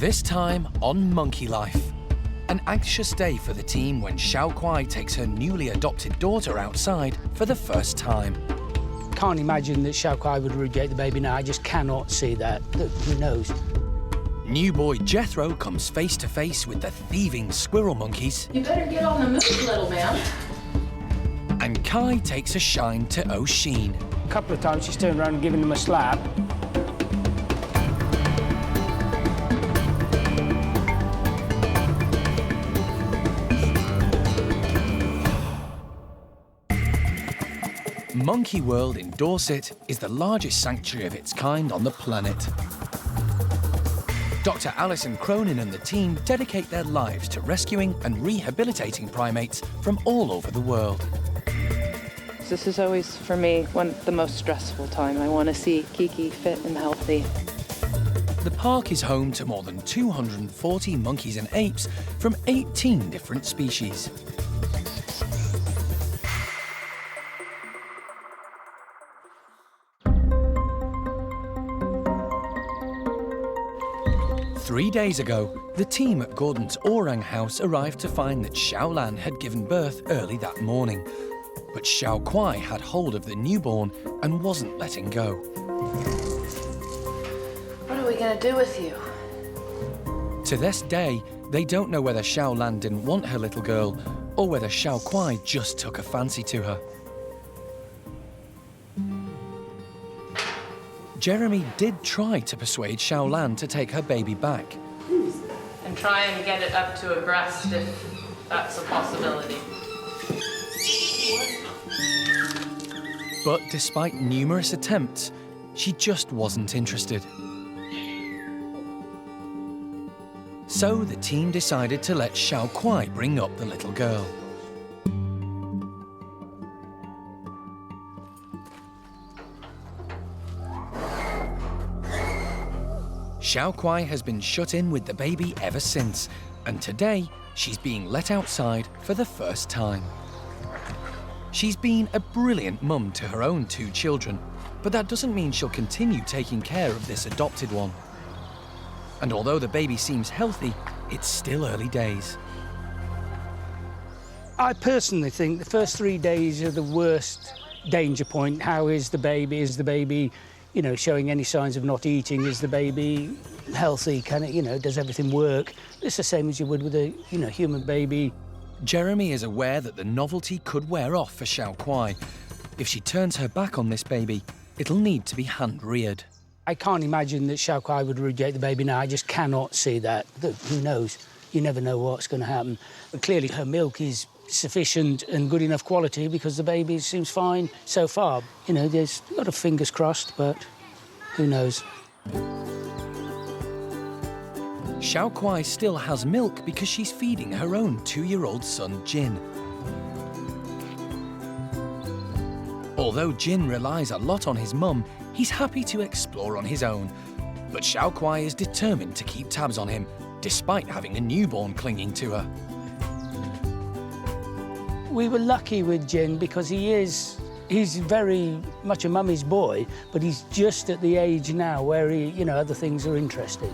This time on Monkey Life. An anxious day for the team when Xiao Kuai takes her newly adopted daughter outside for the first time. Can't imagine that Xiao Kuai would reject the baby now. I just cannot see that. Who knows? New boy Jethro comes face to face with the thieving squirrel monkeys. You better get on the move, little man. And Kai takes a shine to Oshine. A couple of times she's turned around and given him a slap. Monkey World in Dorset is the largest sanctuary of its kind on the planet. Dr. Alison Cronin and the team dedicate their lives to rescuing and rehabilitating primates from all over the world. This is always, for me, the most stressful time. I want to see Kiki fit and healthy. The park is home to more than 240 monkeys and apes from 18 different species. Three days ago, the team at Gordon's Orang house arrived to find that Shaolan had given birth early that morning. But Xiao Kuai had hold of the newborn and wasn't letting go. What are we going to do with you? To this day, they don't know whether Shaolan didn't want her little girl or whether Xiao Kuai just took a fancy to her. Jeremy did try to persuade Shaolan to take her baby back. And try and get it up to a breast if that's a possibility. But despite numerous attempts, she just wasn't interested. So the team decided to let Xiao Kuai bring up the little girl. Xiao Kuai has been shut in with the baby ever since, and today she's being let outside for the first time. She's been a brilliant mum to her own two children, but that doesn't mean she'll continue taking care of this adopted one. And although the baby seems healthy, it's still early days. I personally think the first 3 days are the worst danger point. How is the baby? Is the baby, showing any signs of not eating? Is the baby healthy? Can it, does everything work? It's the same as you would with a, human baby. Jeremy is aware that the novelty could wear off for Xiao Kuai. If she turns her back on this baby, it'll need to be hand-reared. I can't imagine that Xiao Kuai would reject the baby now. I just cannot see that. Who knows? You never know what's going to happen. But clearly her milk is sufficient and good enough quality because the baby seems fine so far. There's a lot of fingers crossed, but who knows? Xiao Kuai still has milk because she's feeding her own 2-year-old son, Jin. Although Jin relies a lot on his mum, he's happy to explore on his own. But Xiao Kuai is determined to keep tabs on him, despite having a newborn clinging to her. We were lucky with Jin because he's very much a mummy's boy, but he's just at the age now where other things are interesting.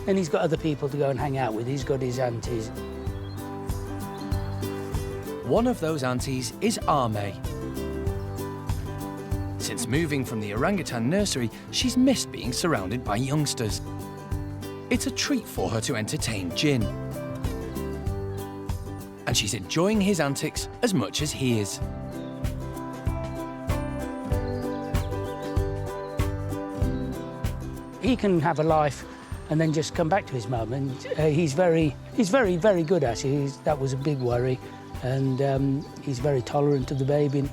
And he's got other people to go and hang out with. He's got his aunties. One of those aunties is Ame. Since moving from the Orangutan nursery, she's missed being surrounded by youngsters. It's a treat for her to entertain Jin. And she's enjoying his antics as much as he is. He can have a life and then just come back to his mum, and he's very, very good at it. That was a big worry, and he's very tolerant of the baby.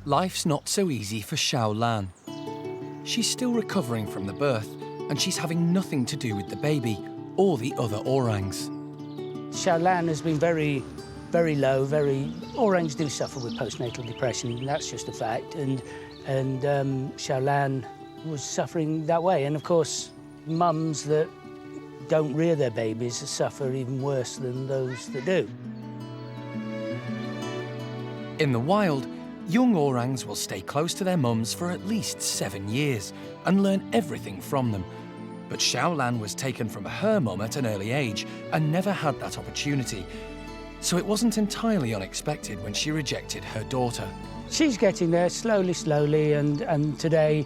Life's not so easy for Shaolan. She's still recovering from the birth, and she's having nothing to do with the baby or the other orangs. Shaolan has been very low, orangs do suffer with postnatal depression, and that's just a fact, and Shaolan was suffering that way. And of course, mums that don't rear their babies suffer even worse than those that do. In the wild, Young orangs will stay close to their mums for at least 7 years and learn everything from them. But Shaolan was taken from her mum at an early age and never had that opportunity. So it wasn't entirely unexpected when she rejected her daughter. She's getting there slowly, and today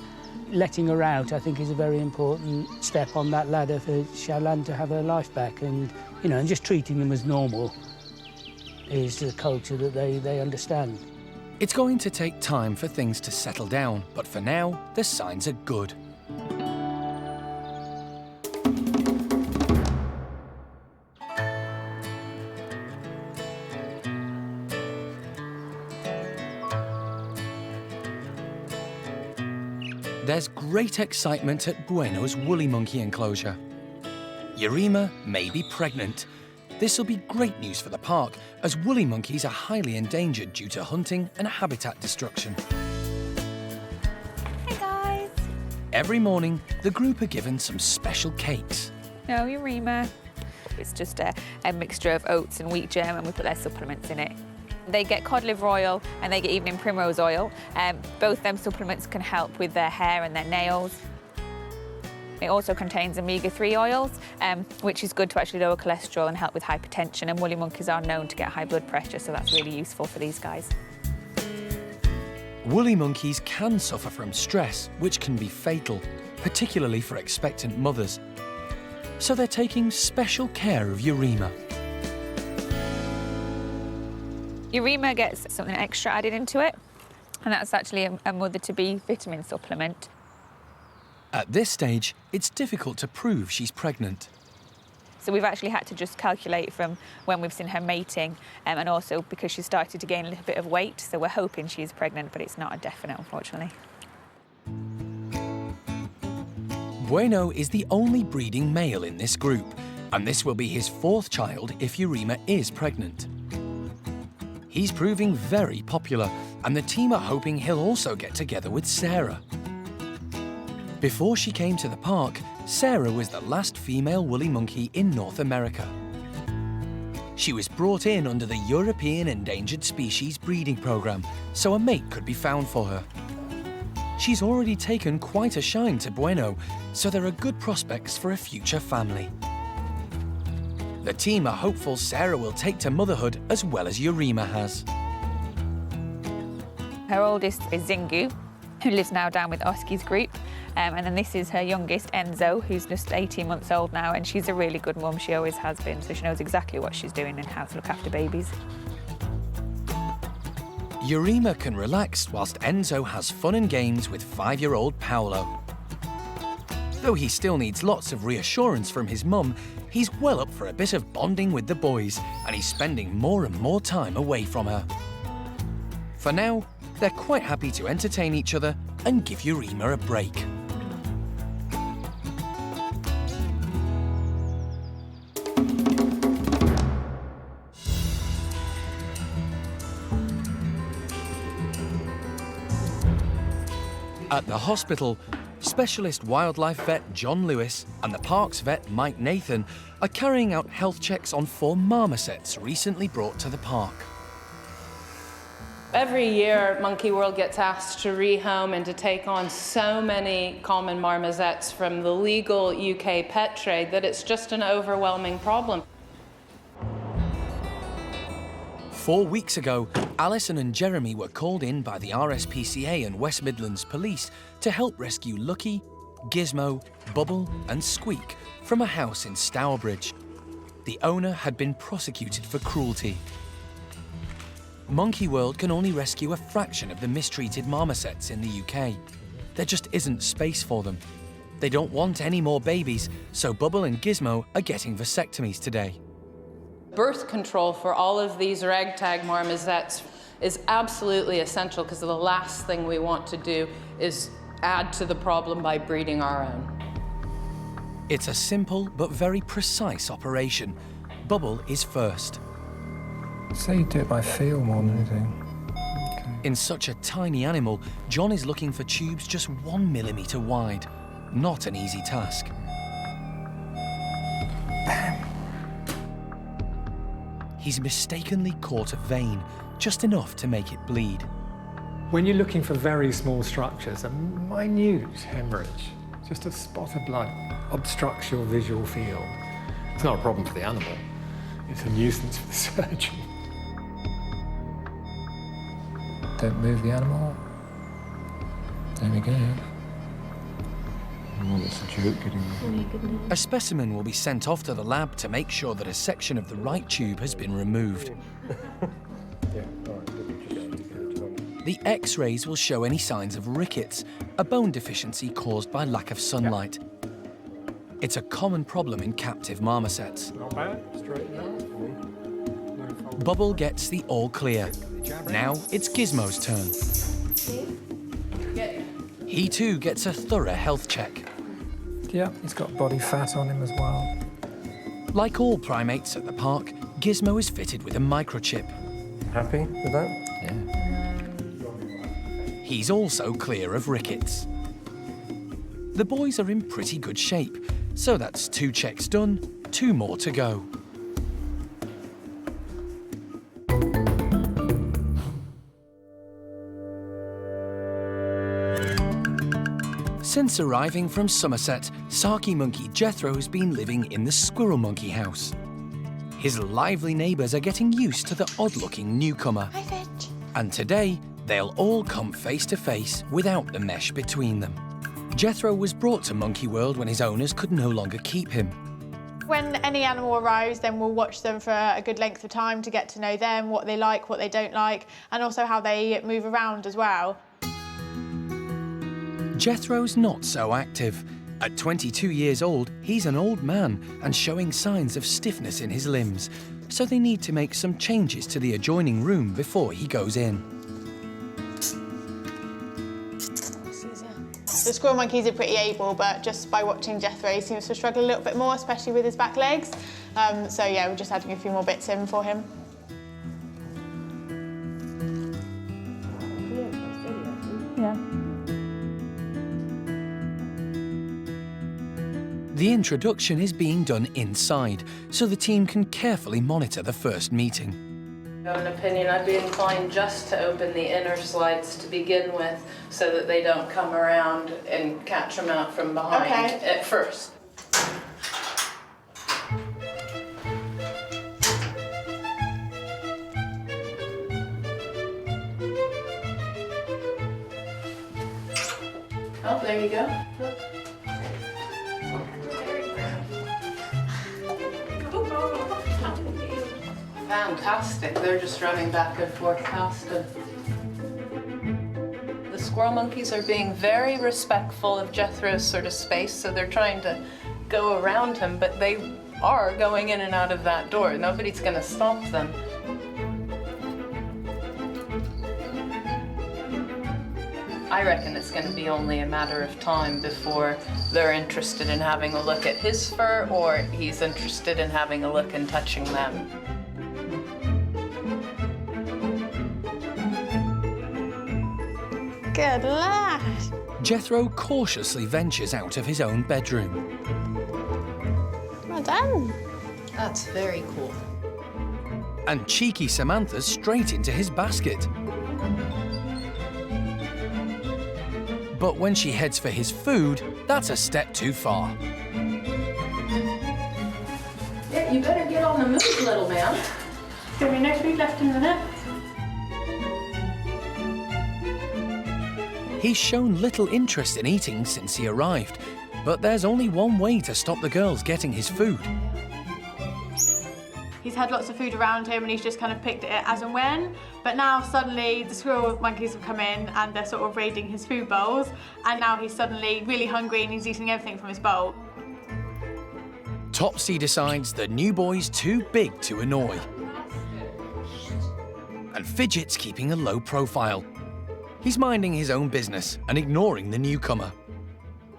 letting her out, I think, is a very important step on that ladder for Shaolan to have her life back, and and just treating them as normal is the culture that they understand. It's going to take time for things to settle down, but for now, the signs are good. There's great excitement at Bueno's woolly monkey enclosure. Urema may be pregnant. This will be great news for the park, as woolly monkeys are highly endangered due to hunting and habitat destruction. Hey guys! Every morning, the group are given some special cakes. No, Urema. It's just a mixture of oats and wheat germ, and we put their supplements in it. They get cod liver oil and they get evening primrose oil. Both them supplements can help with their hair and their nails. It also contains omega-3 oils, which is good to actually lower cholesterol and help with hypertension. And woolly monkeys are known to get high blood pressure, so that's really useful for these guys. Woolly monkeys can suffer from stress, which can be fatal, particularly for expectant mothers. So they're taking special care of Urema. Urema gets something extra added into it, and that's actually a mother-to-be vitamin supplement. At this stage, it's difficult to prove she's pregnant. So we've actually had to just calculate from when we've seen her mating, and also because she's started to gain a little bit of weight, so we're hoping she's pregnant, but it's not a definite, unfortunately. Bueno is the only breeding male in this group, and this will be his 4th child if Urema is pregnant. He's proving very popular, and the team are hoping he'll also get together with Sarah. Before she came to the park, Sarah was the last female woolly monkey in North America. She was brought in under the European Endangered Species breeding program, so a mate could be found for her. She's already taken quite a shine to Bueno, so there are good prospects for a future family. The team are hopeful Sarah will take to motherhood as well as Urema has. Her oldest is Zingu, who lives now down with Oski's group. And then this is her youngest, Enzo, who's just 18 months old now, and she's a really good mum. She always has been, so she knows exactly what she's doing and how to look after babies. Urema can relax whilst Enzo has fun and games with 5-year-old Paolo. Though he still needs lots of reassurance from his mum, he's well up for a bit of bonding with the boys, and he's spending more and more time away from her. For now, they're quite happy to entertain each other and give Urema a break. At the hospital, specialist wildlife vet John Lewis and the park's vet Mike Nathan are carrying out health checks on 4 marmosets recently brought to the park. Every year, Monkey World gets asked to rehome and to take on so many common marmosets from the legal UK pet trade that it's just an overwhelming problem. 4 weeks ago, Alison and Jeremy were called in by the RSPCA and West Midlands Police to help rescue Lucky, Gizmo, Bubble and Squeak from a house in Stourbridge. The owner had been prosecuted for cruelty. Monkey World can only rescue a fraction of the mistreated marmosets in the UK. There just isn't space for them. They don't want any more babies, so Bubble and Gizmo are getting vasectomies today. Birth control for all of these ragtag marmosets is absolutely essential, because the last thing we want to do is add to the problem by breeding our own. It's a simple but very precise operation. Bubble is first. So you do it by feel more than anything. Okay. In such a tiny animal, John is looking for tubes just 1 millimetre wide. Not an easy task. He's mistakenly caught a vein, just enough to make it bleed. When you're looking for very small structures, a minute hemorrhage, just a spot of blood, obstructs your visual field. It's not a problem for the animal, it's a nuisance for the surgeon. Don't move the animal. There we go. Oh, that's a joke getting... A specimen will be sent off to the lab to make sure that a section of the right tube has been removed. The X-rays will show any signs of rickets, a bone deficiency caused by lack of sunlight. It's a common problem in captive marmosets. Not bad, straight now. Bubble gets the all clear. Now it's Gizmo's turn. He too gets a thorough health check. Yeah, he's got body fat on him as well. Like all primates at the park, Gizmo is fitted with a microchip. Happy with that? Yeah. He's also clear of rickets. The boys are in pretty good shape, so that's 2 checks done, 2 more to go. Since arriving from Somerset, Saki monkey Jethro has been living in the squirrel monkey house. His lively neighbours are getting used to the odd-looking newcomer. Hi, Fitch. And today, they'll all come face to face without the mesh between them. Jethro was brought to Monkey World when his owners could no longer keep him. When any animal arrives, then we'll watch them for a good length of time to get to know them, what they like, what they don't like, and also how they move around as well. Jethro's not so active. At 22 years old, he's an old man and showing signs of stiffness in his limbs, so they need to make some changes to the adjoining room before he goes in. The squirrel monkeys are pretty able, but just by watching Jethro, he seems to struggle a little bit more, especially with his back legs. So yeah, we're just adding a few more bits in for him. Yeah. The introduction is being done inside, so the team can carefully monitor the first meeting. In an opinion, I'd be inclined just to open the inner slides to begin with so that they don't come around and catch them out from behind at first. Oh, there you go. Look. Fantastic. They're just running back and forth past him. The squirrel monkeys are being very respectful of Jethro's sort of space, so they're trying to go around him, but they are going in and out of that door. Nobody's going to stop them. I reckon it's going to be only a matter of time before they're interested in having a look at his fur or he's interested in having a look and touching them. Good lad. Jethro cautiously ventures out of his own bedroom. Well done. That's very cool. And cheeky Samantha's straight into his basket. But when she heads for his food, that's a step too far. Yeah, you better get on the move, little man. Give me no food left in the net. He's shown little interest in eating since he arrived, but there's only one way to stop the girls getting his food. He's had lots of food around him and he's just kind of picked it as and when. But now suddenly the squirrel monkeys have come in and they're sort of raiding his food bowls. And now he's suddenly really hungry and he's eating everything from his bowl. Topsy decides the new boy's too big to annoy. And Fidget's keeping a low profile. He's minding his own business and ignoring the newcomer.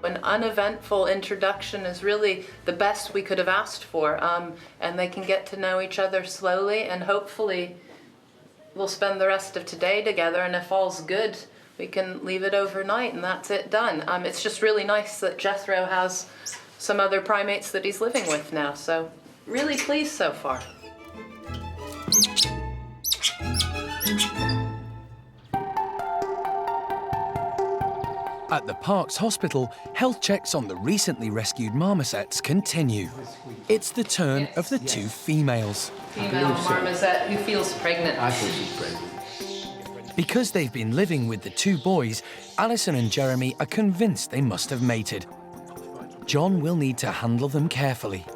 An uneventful introduction is really the best we could have asked for, and they can get to know each other slowly, and hopefully we'll spend the rest of today together, and if all's good, we can leave it overnight, and that's it done. It's just really nice that Jethro has some other primates that he's living with now, so really pleased so far. At the park's hospital, health checks on the recently rescued marmosets continue. It's the turn of the two females. Female marmoset who feels pregnant. I think she's pregnant. Because they've been living with the two boys, Alison and Jeremy are convinced they must have mated. John will need to handle them carefully.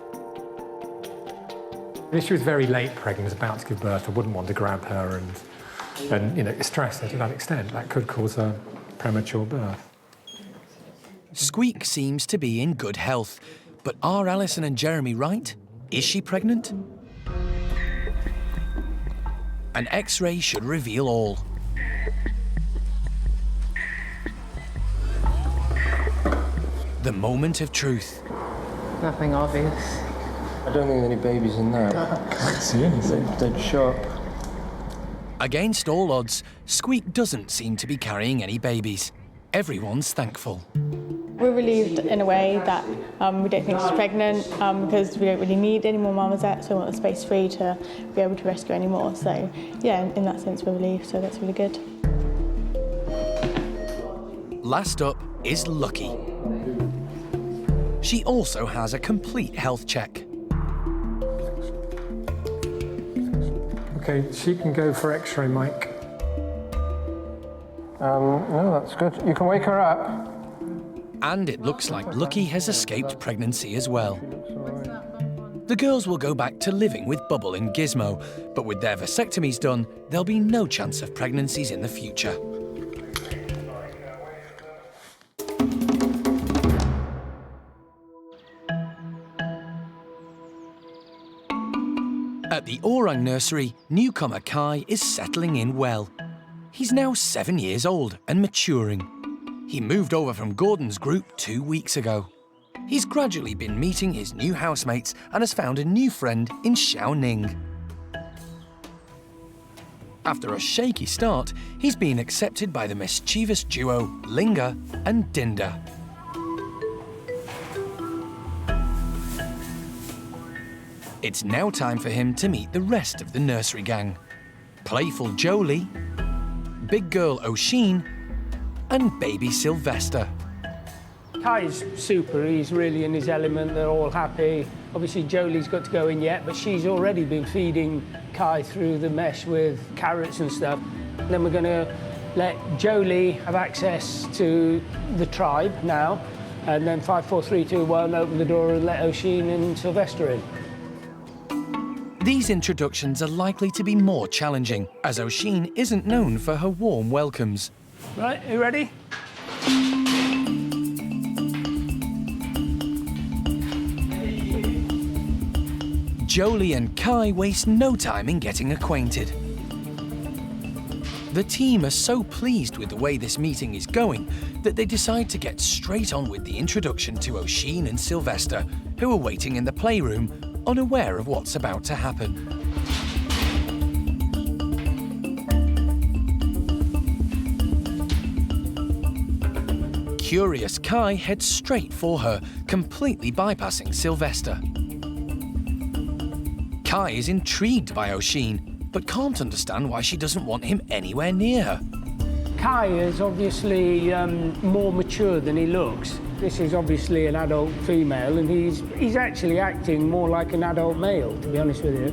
If she was very late pregnant, about to give birth, I wouldn't want to grab her and stress her to that extent. That could cause a premature birth. Squeak seems to be in good health, but are Alison and Jeremy right? Is she pregnant? An X-ray should reveal all. The moment of truth. Nothing obvious. I don't think there's any babies in there. I can't see anything. Dead sharp. Against all odds, Squeak doesn't seem to be carrying any babies. Everyone's thankful. We're relieved in a way that we don't think she's pregnant because we don't really need any more marmosets, so we want the space free to be able to rescue any more. So yeah, in that sense we're relieved, so that's really good. Last up is Lucky. She also has a complete health check. Okay, she can go for X-ray, Mike. No, that's good. You can wake her up. And it looks like Lucky has escaped pregnancy as well. The girls will go back to living with Bubble and Gizmo, but with their vasectomies done, there'll be no chance of pregnancies in the future. At the Orang Nursery, newcomer Kai is settling in well. He's now 7 years old and maturing. He moved over from Gordon's group 2 weeks ago. He's gradually been meeting his new housemates and has found a new friend in Xiaoning. After a shaky start, he's been accepted by the mischievous duo Linga and Dinda. It's now time for him to meet the rest of the nursery gang. Playful Jolie, big girl Oshine, and baby Sylvester. Kai's super, he's really in his element, they're all happy. Obviously Jolie's got to go in yet, but she's already been feeding Kai through the mesh with carrots and stuff. Then we're going to let Jolie have access to the tribe now, and then 5, 4, 3, 2, 1, open the door and let Oshine and Sylvester in. These introductions are likely to be more challenging, as Oshine isn't known for her warm welcomes. Right, you ready? Jolie and Kai waste no time in getting acquainted. The team are so pleased with the way this meeting is going that they decide to get straight on with the introduction to Oshine and Sylvester, who are waiting in the playroom, unaware of what's about to happen. Curious Kai heads straight for her, completely bypassing Sylvester. Kai is intrigued by Oshine, but can't understand why she doesn't want him anywhere near her. Kai is obviously more mature than he looks. This is obviously an adult female, and he's actually acting more like an adult male, to be honest with you.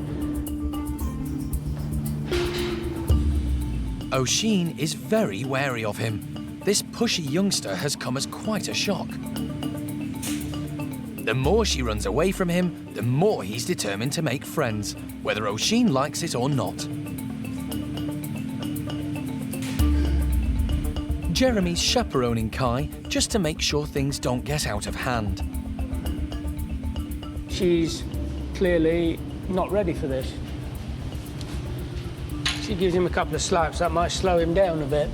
Oshine is very wary of him. This pushy youngster has come as quite a shock. The more she runs away from him, the more he's determined to make friends, whether Oshine likes it or not. Jeremy's chaperoning Kai just to make sure things don't get out of hand. She's clearly not ready for this. She gives him a couple of slaps, that might slow him down a bit.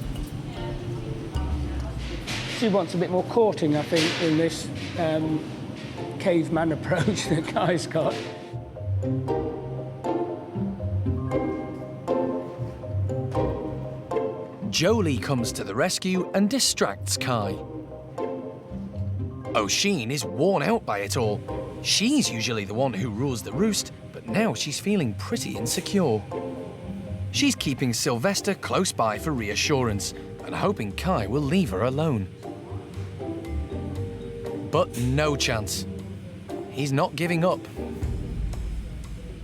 She wants a bit more courting, I think, in this caveman approach that Kai's got. Jolie comes to the rescue and distracts Kai. Oshine is worn out by it all. She's usually the one who rules the roost, but now she's feeling pretty insecure. She's keeping Sylvester close by for reassurance and hoping Kai will leave her alone. But no chance. He's not giving up.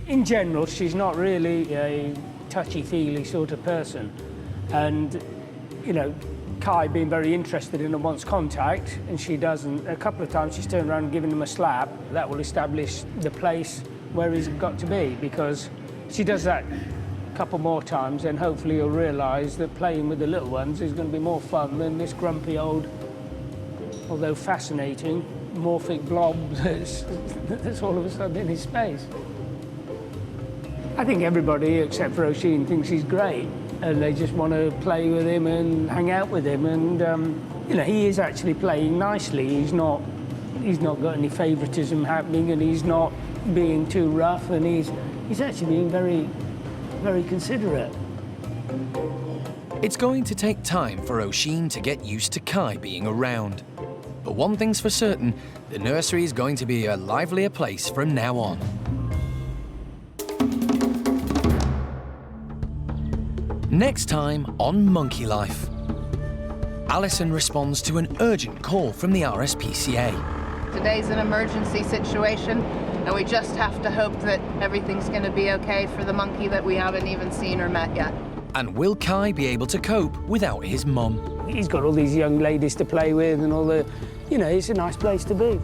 In general, she's not really a touchy-feely sort of person. And, you know, Kai being very interested in her wants contact, and she doesn't. A couple of times she's turned around and given him a slap. That will establish the place where he's got to be, because she does that a couple more times, and hopefully he'll realise that playing with the little ones is going to be more fun than this grumpy old, although fascinating, morphic blob that's all of a sudden in his space. I think everybody except for Oshine thinks he's great, and they just want to play with him and hang out with him. And you know, he is actually playing nicely. He's not got any favouritism happening, and he's not being too rough, and he's actually being very, very considerate. It's going to take time for Oshine to get used to Kai being around. But one thing's for certain, the nursery is going to be a livelier place from now on. Next time on Monkey Life. Alison responds to an urgent call from the RSPCA. Today's an emergency situation, and we just have to hope that everything's going to be okay for the monkey that we haven't even seen or met yet. And will Kai be able to cope without his mum? He's got all these young ladies to play with and all the, you know, it's a nice place to be.